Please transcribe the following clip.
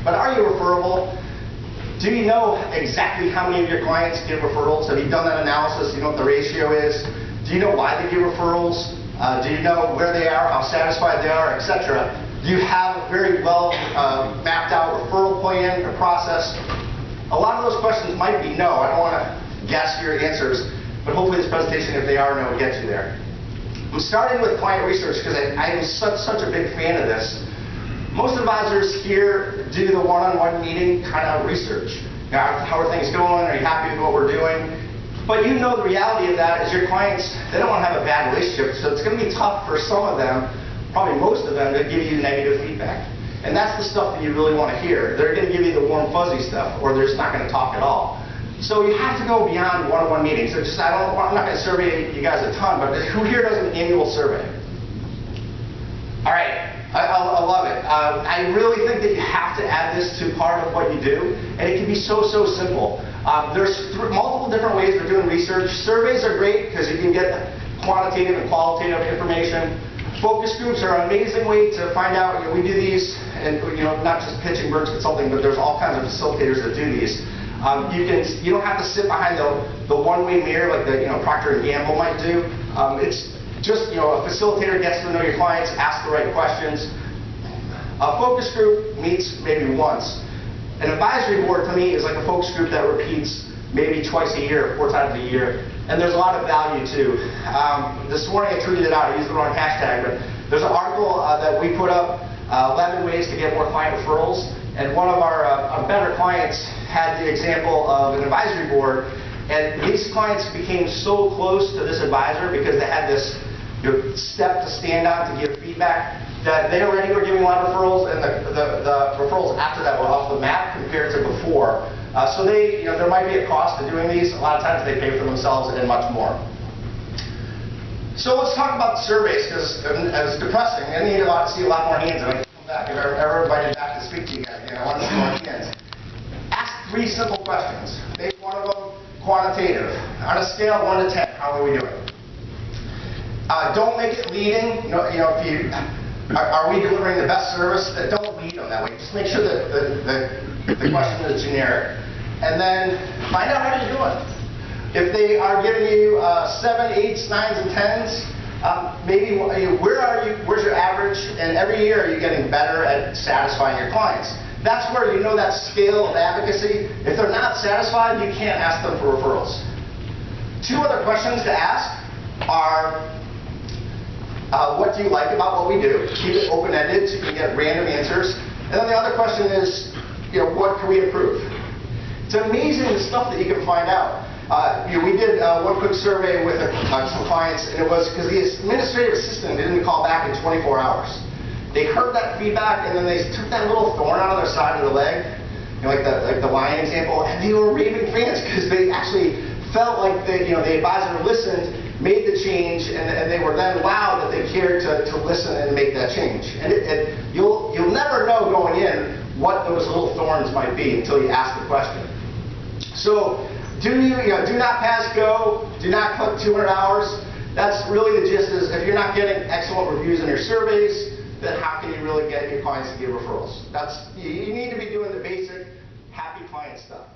But are you referable? Do you know exactly how many of your clients give referrals? Have you done that analysis? Do you know what the ratio is? Do you know why they give referrals? Do you know where they are, how satisfied they are, etc.? Do you have a very well mapped out referral plan or process? A lot of those questions might be no. I don't want to guess your answers, but hopefully this presentation, if they are no, will get you there. I'm starting with client research because I am such a big fan of this. Most advisors here do the one-on-one meeting kind of research. How are things going? Are you happy with what we're doing? But you know the reality of that is your clients, they don't want to have a bad relationship, so it's going to be tough for some of them, probably most of them, to give you negative feedback. And that's the stuff that you really want to hear. They're going to give you the warm fuzzy stuff, or they're just not going to talk at all. So you have to go beyond one-on-one meetings. So just, I'm not going to survey you guys a ton, but who here does an annual survey? All right. I love it. I really think that you have to add this to part of what you do, and it can be so simple. There's multiple different ways of doing research. Surveys are great because you can get quantitative and qualitative information. Focus groups are an amazing way to find out. We do these, and not just pitching Byrnes Consulting, but there's all kinds of facilitators that do these. You don't have to sit behind the one-way mirror like the Procter & Gamble might do. It's just a facilitator gets to know your clients, ask the right questions. A focus group meets maybe once. An advisory board to me is like a focus group that repeats maybe twice a year, 4 times a year. And there's a lot of value too. This morning I tweeted it out, I used the wrong hashtag, but there's an article that we put up, 11 ways to get more client referrals. And one of our better clients had the example of an advisory board, and these clients became so close to this advisor because they had this step to stand on to give feedback that they already were giving a lot of referrals, and the referrals after that were off the map compared to before. So there might be a cost to doing these. A lot of times they pay for themselves and much more. So let's talk about the surveys, because it's depressing. I need to see a lot more hands, and I can come back if ever invited back to speak to you guys again. I want to see more hands. Ask 3 simple questions. Make one of them quantitative. On a scale of 1 to 10, how are we doing? Don't make it leading. Are we delivering the best service? Don't lead them that way. Just make sure that the question is generic. And then find out how you're doing. If they are giving you 7, 8s, 9s, and 10s, maybe where are you? Where's your average? And every year, are you getting better at satisfying your clients? That's where you know that scale of advocacy. If they're not satisfied, you can't ask them for referrals. 2 other questions to ask are, what do you like about what we do? Keep it open-ended so you can get random answers. And then the other question is, what can we improve? It's amazing the stuff that you can find out. We did one quick survey with some clients, and it was because the administrative assistant didn't call back in 24 hours. They heard that feedback, and then they took that little thorn out of their side of the leg, like the lion example, and they were raving fans because they actually felt like the advisor listened, made the change, and they were then wowed that they cared to listen and make that change. And you'll never know going in what those little thorns might be until you ask the question. So do not pass go, do not click 200 hours. That's really the gist is if you're not getting excellent reviews in your surveys, then how can you really get your clients to give referrals? You need to be doing the basic happy client stuff.